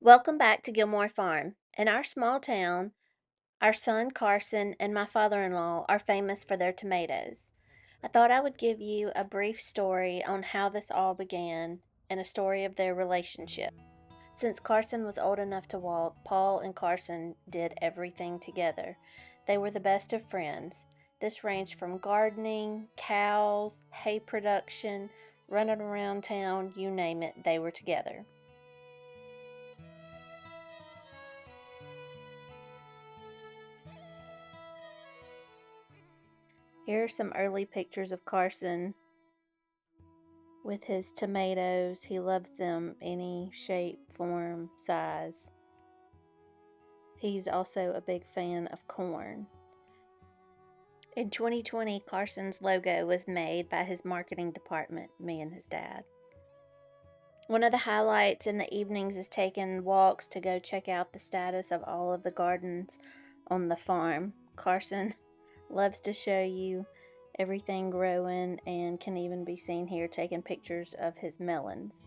Welcome back to Gilmore Farm. In our small town, our son Carson and my father in law are famous for their tomatoes. I thought I would give you a brief story on how this all began and a story of their relationship. Since Carson was old enough to walk, Paul and Carson did everything together. They were the best of friends. This ranged from gardening, cows, hay production, running around town, you name it, they were together. Here are some early pictures of Carson with his tomatoes. He loves them any shape, form, size. He's also a big fan of corn. In 2020, Carson's logo was made by his marketing department, me and his dad. One of the highlights in the evenings is taking walks to go check out the status of all of the gardens on the farm. Carson loves to show you everything growing and can even be seen here taking pictures of his melons.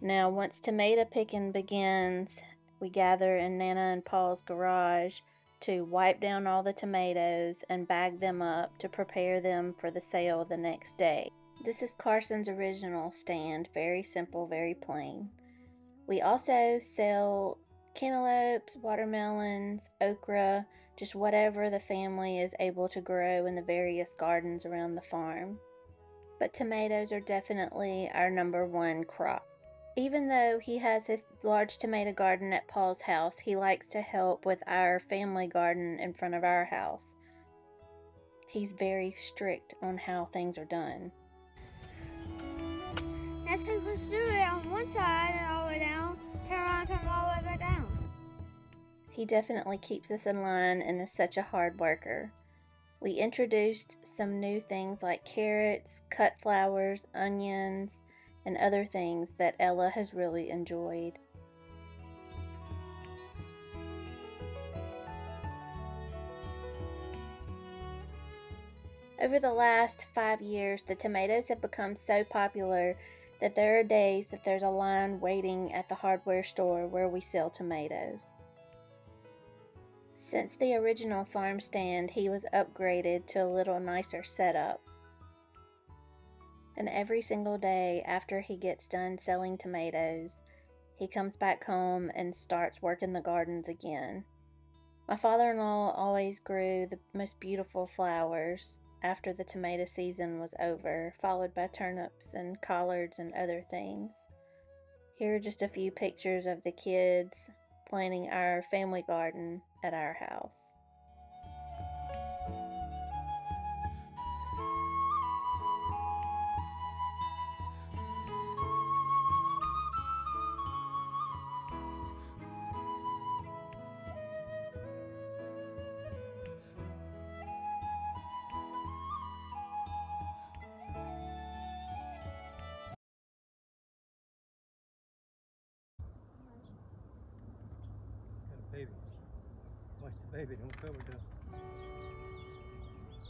Now, once tomato picking begins, we gather in Nana and Paul's garage to wipe down all the tomatoes and bag them up to prepare them for the sale the next day. This is Carson's original stand, very simple, very plain. We also sell cantaloupes, watermelons, okra, just whatever the family is able to grow in the various gardens around the farm. But tomatoes are definitely our number one crop. Even though he has his large tomato garden at Paul's house, he likes to help with our family garden in front of our house. He's very strict on how things are done. Next time let's do it on one side and all the way down, turn around, turn all the way back down. He definitely keeps us in line and is such a hard worker. We introduced some new things like carrots, cut flowers, onions, and other things that Ella has really enjoyed. Over the last 5 years, the tomatoes have become so popular that there are days that there's a line waiting at the hardware store where we sell tomatoes. Since the original farm stand, he was upgraded to a little nicer setup. And every single day after he gets done selling tomatoes, he comes back home and starts working the gardens again. My father in law always grew the most beautiful flowers after the tomato season was over, followed by turnips and collards and other things. Here are just a few pictures of the kids planting our family garden at our house. Got a baby. Watch the baby, don't cover dust.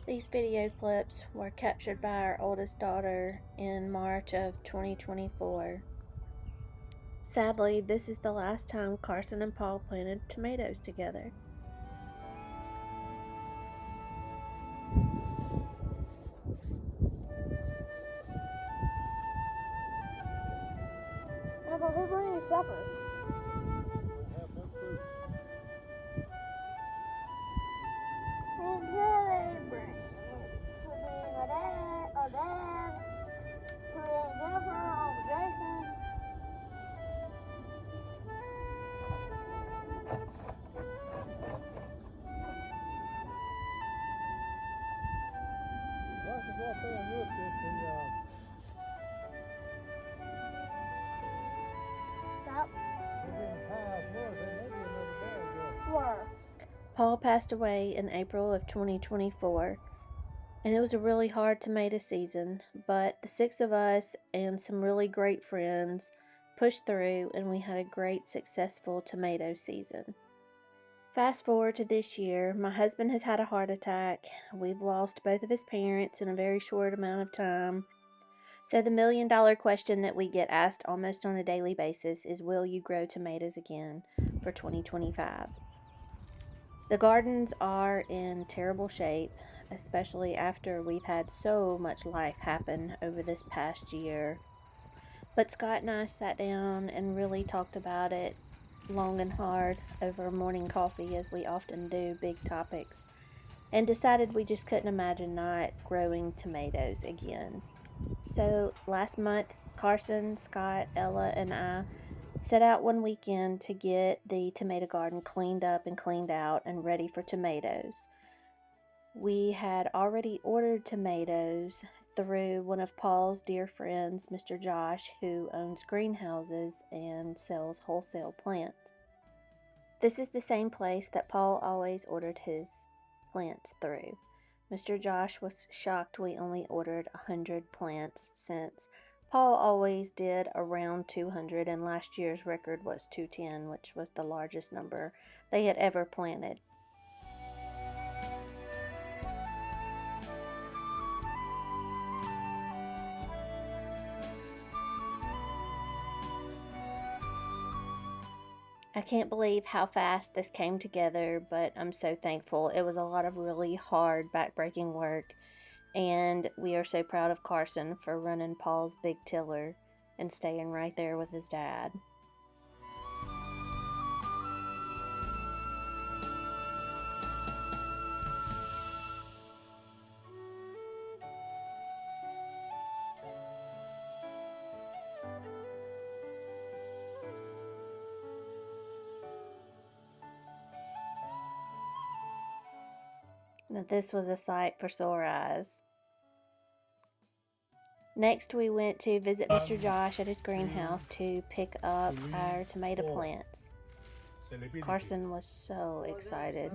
These video clips were captured by our oldest daughter in March of 2024. Sadly, this is the last time Carson and Paul planted tomatoes together. Papa, who's bringing supper? Have no food. And Jelly bring. Could be my dad, or dad. Could be Aunt Jennifer, Uncle Jason. Why don't you go up there and look at Stop. we're getting piles more, there may be another bag there. Where? Paul passed away in April of 2024, and it was a really hard tomato season, but the six of us and some really great friends pushed through, and we had a great, successful tomato season. Fast forward to this year, my husband has had a heart attack. We've lost both of his parents in a very short amount of time. So the $1 million question that we get asked almost on a daily basis is, will you grow tomatoes again for 2025? The gardens are in terrible shape, especially after we've had so much life happen over this past year. But Scott and I sat down and really talked about it long and hard over morning coffee, as we often do, big topics, and decided we just couldn't imagine not growing tomatoes again. So last month, Carson, Scott, Ella, and I set out one weekend to get the tomato garden cleaned up and cleaned out and ready for tomatoes. We had already ordered tomatoes through one of Paul's dear friends, Mr. Josh, who owns greenhouses and sells wholesale plants. This is the same place that Paul always ordered his plants through. Mr. Josh was shocked we only ordered 100 plants, since Paul always did around 200, and last year's record was 210, which was the largest number they had ever planted. I can't believe how fast this came together, but I'm so thankful. It was a lot of really hard, backbreaking work, and we are so proud of Carson for running Paul's big tiller and staying right there with his dad. Now, this was a sight for sore eyes. Next, we went to visit Mr. Josh at his greenhouse to pick up our tomato plants. Carson was so excited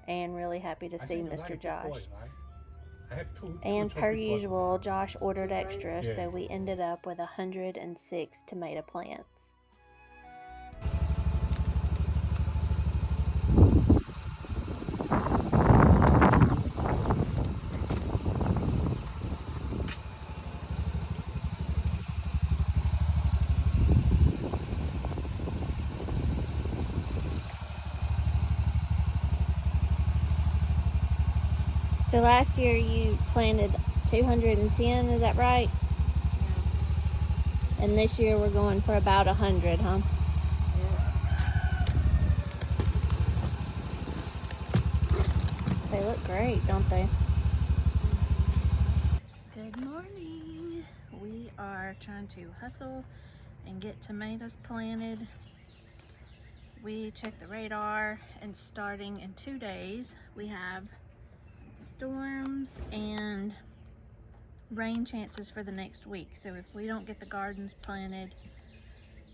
and really happy to see Mr. Josh. And per usual, Josh ordered extra, so we ended up with 106 tomato plants. So last year you planted 210, is that right? Yeah. And this year we're going for about 100, huh? Yeah. They look great, don't they? Good morning. We are trying to hustle and get tomatoes planted. We checked the radar, and starting in 2 days we have storms and rain chances for the next week. So if we don't get the gardens planted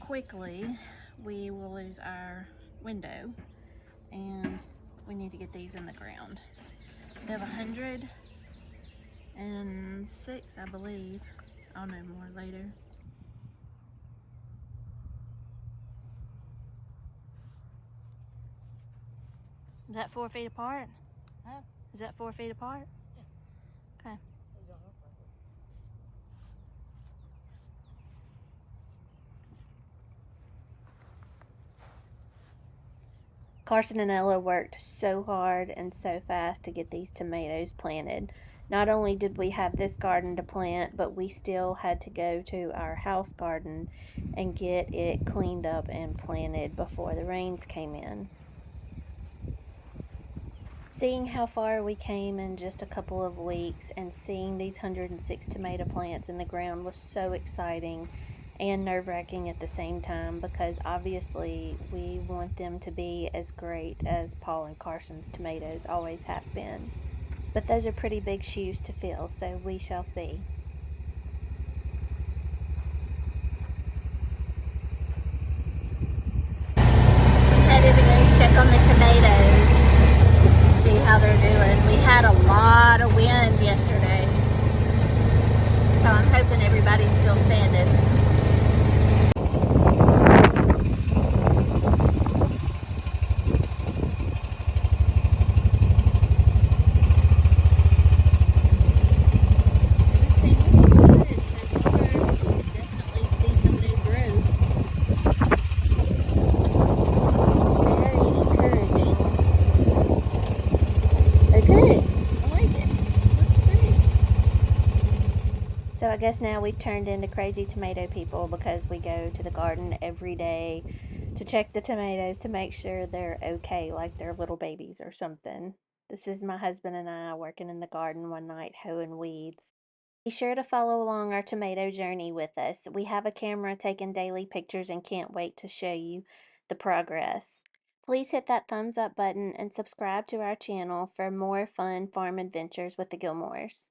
quickly, we will lose our window, and we need to get these in the ground. We have 106, I believe. I'll know more later. Is that 4 feet apart? Huh? Is that 4 feet apart? Yeah. Okay. Carson and Ella worked so hard and so fast to get these tomatoes planted. Not only did we have this garden to plant, but we still had to go to our house garden and get it cleaned up and planted before the rains came in. Seeing how far we came in just a couple of weeks and seeing these 106 tomato plants in the ground was so exciting and nerve-wracking at the same time, because obviously we want them to be as great as Paul and Carson's tomatoes always have been. But those are pretty big shoes to fill, so we shall see. Headed to go check on the tomatoes, see how they're doing. We had a lot of wind yesterday, so I'm hoping everybody's still standing. Everything looks good so So I guess now we've turned into crazy tomato people because we go to the garden every day to check the tomatoes to make sure they're okay, like they're little babies or something. This is my husband and I working in the garden one night hoeing weeds. Be sure to follow along our tomato journey with us. We have a camera taking daily pictures and can't wait to show you the progress. Please hit that thumbs up button and subscribe to our channel for more fun farm adventures with the Gilmores.